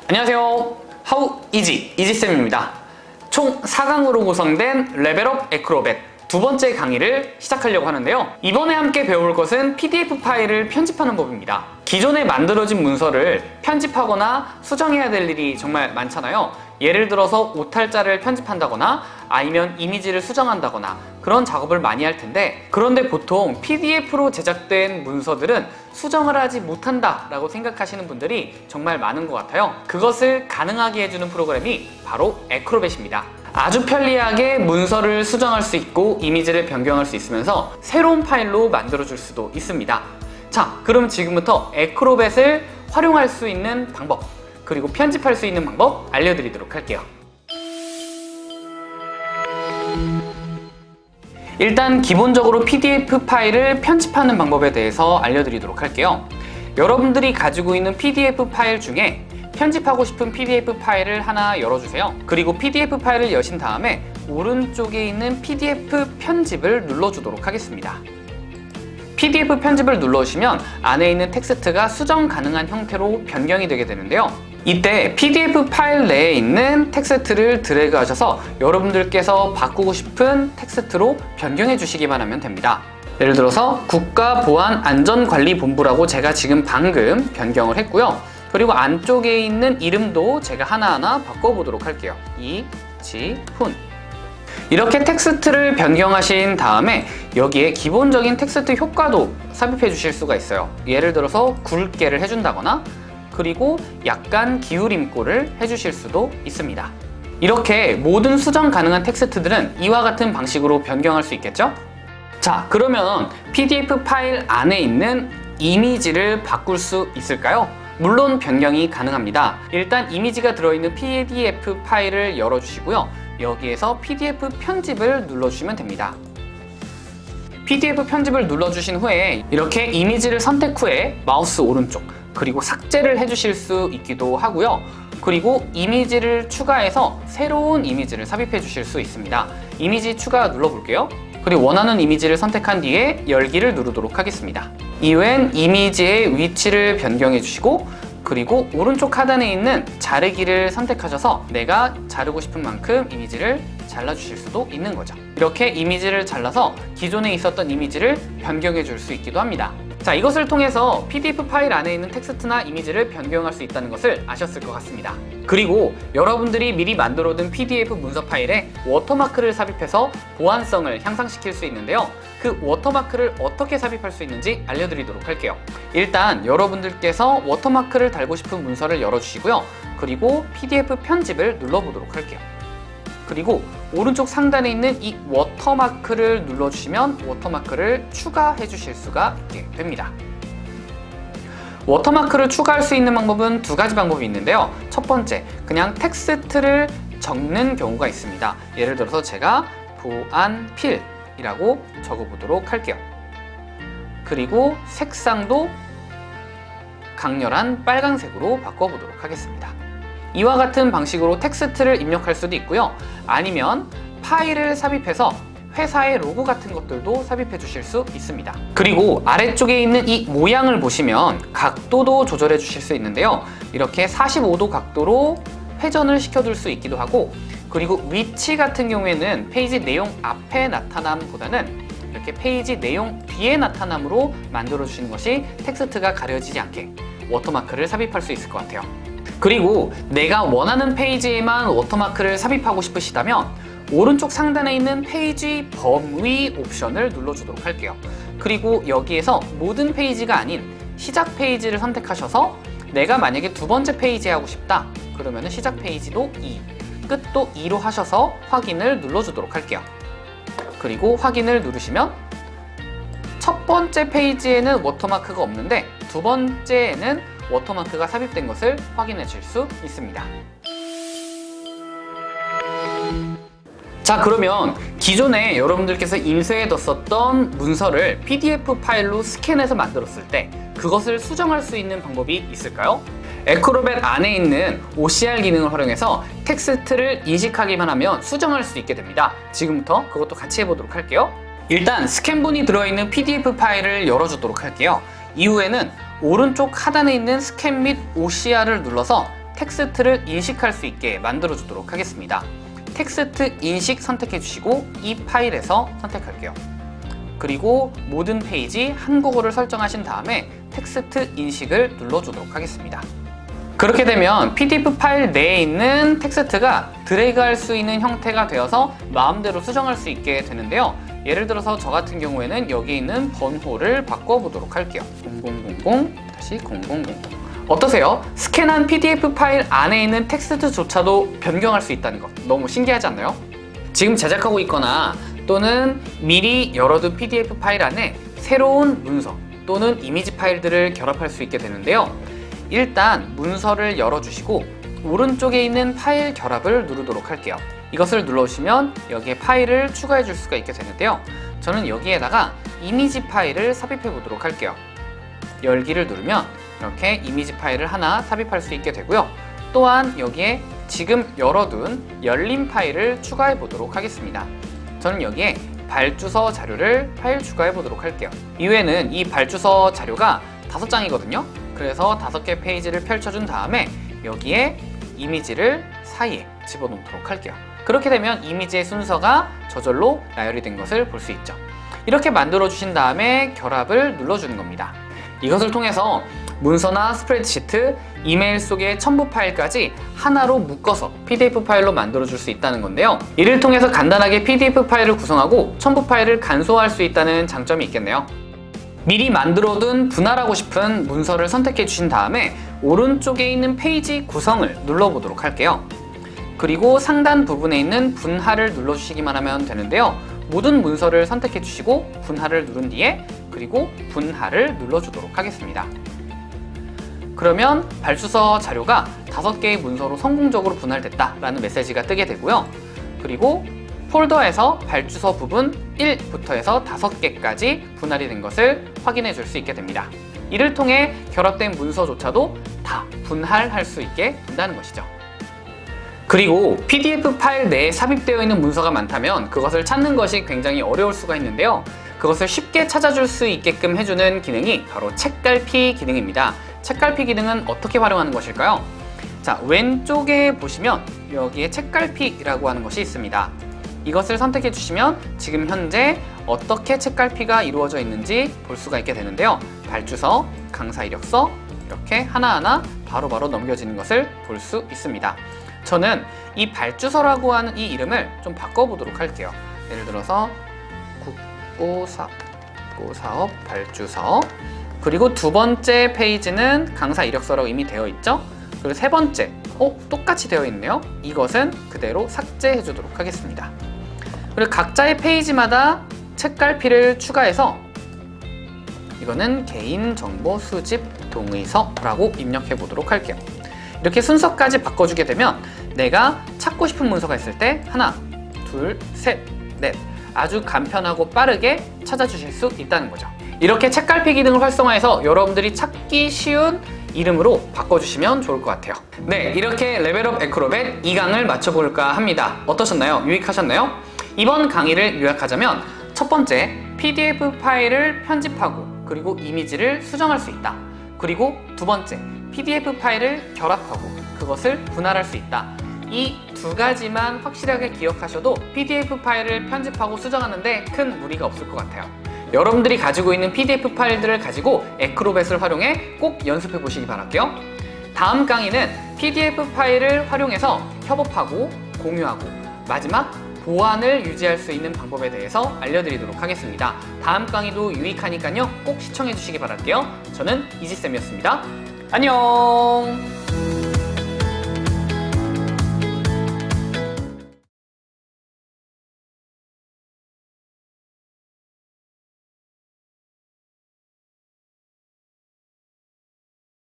안녕하세요. 하우 이지쌤입니다. 총 4강으로 구성된 레벨업 에크로벳 두 번째 강의를 시작하려고 하는데요. 이번에 함께 배울 것은 PDF 파일을 편집하는 법입니다. 기존에 만들어진 문서를 편집하거나 수정해야 될 일이 정말 많잖아요. 예를 들어서 오탈자를 편집한다거나 아니면 이미지를 수정한다거나 그런 작업을 많이 할 텐데, 그런데 보통 PDF로 제작된 문서들은 수정을 하지 못한다 라고 생각하시는 분들이 정말 많은 것 같아요. 그것을 가능하게 해주는 프로그램이 바로 에크로벳입니다. 아주 편리하게 문서를 수정할 수 있고 이미지를 변경할 수 있으면서 새로운 파일로 만들어줄 수도 있습니다. 자, 그럼 지금부터 에크로벳을 활용할 수 있는 방법, 그리고 편집할 수 있는 방법 알려드리도록 할게요. 일단 기본적으로 PDF 파일을 편집하는 방법에 대해서 알려드리도록 할게요. 여러분들이 가지고 있는 PDF 파일 중에 편집하고 싶은 PDF 파일을 하나 열어주세요. 그리고 PDF 파일을 여신 다음에 오른쪽에 있는 PDF 편집을 눌러주도록 하겠습니다. PDF 편집을 눌러주시면 안에 있는 텍스트가 수정 가능한 형태로 변경이 되게 되는데요. 이때 PDF 파일 내에 있는 텍스트를 드래그 하셔서 여러분들께서 바꾸고 싶은 텍스트로 변경해 주시기만 하면 됩니다. 예를 들어서 국가보안안전관리본부라고 제가 지금 방금 변경을 했고요. 그리고 안쪽에 있는 이름도 제가 하나하나 바꿔보도록 할게요. 이지훈. 이렇게 텍스트를 변경하신 다음에 여기에 기본적인 텍스트 효과도 삽입해 주실 수가 있어요. 예를 들어서 굵게를 해준다거나 그리고 약간 기울임꼴을 해주실 수도 있습니다. 이렇게 모든 수정 가능한 텍스트들은 이와 같은 방식으로 변경할 수 있겠죠? 자, 그러면 PDF 파일 안에 있는 이미지를 바꿀 수 있을까요? 물론 변경이 가능합니다. 일단 이미지가 들어있는 PDF 파일을 열어주시고요. 여기에서 PDF 편집을 눌러주시면 됩니다. PDF 편집을 눌러주신 후에 이렇게 이미지를 선택 후에 마우스 오른쪽 그리고 삭제를 해주실 수 있기도 하고요. 그리고 이미지를 추가해서 새로운 이미지를 삽입해 주실 수 있습니다. 이미지 추가 눌러볼게요. 그리고 원하는 이미지를 선택한 뒤에 열기를 누르도록 하겠습니다. 이후엔 이미지의 위치를 변경해 주시고 그리고 오른쪽 하단에 있는 자르기를 선택하셔서 내가 자르고 싶은 만큼 이미지를 잘라주실 수도 있는 거죠. 이렇게 이미지를 잘라서 기존에 있었던 이미지를 변경해 줄 수 있기도 합니다. 자, 이것을 통해서 PDF 파일 안에 있는 텍스트나 이미지를 변경할 수 있다는 것을 아셨을 것 같습니다. 그리고 여러분들이 미리 만들어둔 PDF 문서 파일에 워터마크를 삽입해서 보안성을 향상시킬 수 있는데요. 그 워터마크를 어떻게 삽입할 수 있는지 알려드리도록 할게요. 일단 여러분들께서 워터마크를 달고 싶은 문서를 열어주시고요. 그리고 PDF 편집을 눌러보도록 할게요. 그리고 오른쪽 상단에 있는 이 워터마크를 눌러주시면 워터마크를 추가해 주실 수가 있게 됩니다. 워터마크를 추가할 수 있는 방법은 두 가지 방법이 있는데요. 첫 번째, 그냥 텍스트를 적는 경우가 있습니다. 예를 들어서 제가 보안필이라고 적어보도록 할게요. 그리고 색상도 강렬한 빨간색으로 바꿔보도록 하겠습니다. 이와 같은 방식으로 텍스트를 입력할 수도 있고요. 아니면 파일을 삽입해서 회사의 로고 같은 것들도 삽입해 주실 수 있습니다. 그리고 아래쪽에 있는 이 모양을 보시면 각도도 조절해 주실 수 있는데요. 이렇게 45도 각도로 회전을 시켜둘 수 있기도 하고, 그리고 위치 같은 경우에는 페이지 내용 앞에 나타남보다는 이렇게 페이지 내용 뒤에 나타남으로 만들어 주시는 것이 텍스트가 가려지지 않게 워터마크를 삽입할 수 있을 것 같아요. 그리고 내가 원하는 페이지에만 워터마크를 삽입하고 싶으시다면 오른쪽 상단에 있는 페이지 범위 옵션을 눌러주도록 할게요. 그리고 여기에서 모든 페이지가 아닌 시작 페이지를 선택하셔서 내가 만약에 두 번째 페이지 하고 싶다 그러면 시작 페이지도 2, 끝도 2로 하셔서 확인을 눌러주도록 할게요. 그리고 확인을 누르시면 첫 번째 페이지에는 워터마크가 없는데 두 번째에는 워터마크가 삽입된 것을 확인해 줄 수 있습니다. 자, 그러면 기존에 여러분들께서 인쇄해뒀었던 문서를 PDF 파일로 스캔해서 만들었을 때 그것을 수정할 수 있는 방법이 있을까요? 에크로벳 안에 있는 OCR 기능을 활용해서 텍스트를 인식하기만 하면 수정할 수 있게 됩니다. 지금부터 그것도 같이 해보도록 할게요. 일단 스캔본이 들어있는 PDF 파일을 열어주도록 할게요. 이후에는 오른쪽 하단에 있는 스캔 및 OCR을 눌러서 텍스트를 인식할 수 있게 만들어 주도록 하겠습니다. 텍스트 인식 선택해 주시고 이 파일에서 선택할게요. 그리고 모든 페이지 한국어를 설정하신 다음에 텍스트 인식을 눌러주도록 하겠습니다. 그렇게 되면 PDF 파일 내에 있는 텍스트가 드래그할 수 있는 형태가 되어서 마음대로 수정할 수 있게 되는데요. 예를 들어서 저 같은 경우에는 여기 있는 번호를 바꿔보도록 할게요. 0000 다시 0000. 어떠세요? 스캔한 PDF 파일 안에 있는 텍스트조차도 변경할 수 있다는 것 너무 신기하지 않나요? 지금 제작하고 있거나 또는 미리 열어둔 PDF 파일 안에 새로운 문서 또는 이미지 파일들을 결합할 수 있게 되는데요. 일단 문서를 열어주시고 오른쪽에 있는 파일 결합을 누르도록 할게요. 이것을 눌러주시면 여기에 파일을 추가해 줄 수가 있게 되는데요. 저는 여기에다가 이미지 파일을 삽입해 보도록 할게요. 열기를 누르면 이렇게 이미지 파일을 하나 삽입할 수 있게 되고요. 또한 여기에 지금 열어둔 열린 파일을 추가해 보도록 하겠습니다. 저는 여기에 발주서 자료를 파일 추가해 보도록 할게요. 이후에는 이 발주서 자료가 5장이거든요. 그래서 5개 페이지를 펼쳐준 다음에 여기에 이미지를 사이에 집어넣도록 할게요. 그렇게 되면 이미지의 순서가 저절로 나열이 된 것을 볼 수 있죠. 이렇게 만들어 주신 다음에 결합을 눌러주는 겁니다. 이것을 통해서 문서나 스프레드시트, 이메일 속의 첨부 파일까지 하나로 묶어서 PDF 파일로 만들어 줄 수 있다는 건데요. 이를 통해서 간단하게 PDF 파일을 구성하고 첨부 파일을 간소화할 수 있다는 장점이 있겠네요. 미리 만들어둔 분할하고 싶은 문서를 선택해 주신 다음에 오른쪽에 있는 페이지 구성을 눌러보도록 할게요. 그리고 상단 부분에 있는 분할을 눌러주시기만 하면 되는데요. 모든 문서를 선택해 주시고 분할을 누른 뒤에 그리고 분할을 눌러주도록 하겠습니다. 그러면 발주서 자료가 5개의 문서로 성공적으로 분할됐다라는 메시지가 뜨게 되고요. 그리고 폴더에서 발주서 부분 1부터 해서 5개까지 분할이 된 것을 확인해 줄 수 있게 됩니다. 이를 통해 결합된 문서조차도 다 분할할 수 있게 된다는 것이죠. 그리고 PDF 파일 내에 삽입되어 있는 문서가 많다면 그것을 찾는 것이 굉장히 어려울 수가 있는데요. 그것을 쉽게 찾아줄 수 있게끔 해주는 기능이 바로 책갈피 기능입니다. 책갈피 기능은 어떻게 활용하는 것일까요? 자, 왼쪽에 보시면 여기에 책갈피라고 하는 것이 있습니다. 이것을 선택해 주시면 지금 현재 어떻게 책갈피가 이루어져 있는지 볼 수가 있게 되는데요. 발주서, 강사 이력서 이렇게 하나하나 바로바로 넘겨지는 것을 볼 수 있습니다. 저는 이 발주서라고 하는 이 이름을 좀 바꿔보도록 할게요. 예를 들어서 국고사업 발주서, 그리고 2번째 페이지는 강사 이력서라고 이미 되어 있죠. 그리고 3번째 똑같이 되어 있네요. 이것은 그대로 삭제해 주도록 하겠습니다. 그리고 각자의 페이지마다 책갈피를 추가해서 이거는 개인정보 수집 동의서라고 입력해 보도록 할게요. 이렇게 순서까지 바꿔주게 되면 내가 찾고 싶은 문서가 있을 때 하나, 둘, 셋, 넷 아주 간편하고 빠르게 찾아주실 수 있다는 거죠. 이렇게 책갈피 기능을 활성화해서 여러분들이 찾기 쉬운 이름으로 바꿔주시면 좋을 것 같아요. 네, 이렇게 레벨업 에크로벳 2강을 마쳐볼까 합니다. 어떠셨나요? 유익하셨나요? 이번 강의를 요약하자면 첫 번째, PDF 파일을 편집하고 그리고 이미지를 수정할 수 있다. 그리고 두 번째, PDF 파일을 결합하고 그것을 분할할 수 있다. 이 2가지만 확실하게 기억하셔도 PDF 파일을 편집하고 수정하는데 큰 무리가 없을 것 같아요. 여러분들이 가지고 있는 PDF 파일들을 가지고 에크로벳을 활용해 꼭 연습해 보시기 바랄게요. 다음 강의는 PDF 파일을 활용해서 협업하고 공유하고 마지막 보안을 유지할 수 있는 방법에 대해서 알려드리도록 하겠습니다. 다음 강의도 유익하니까요. 꼭 시청해 주시기 바랄게요. 저는 이지쌤이었습니다. 안녕!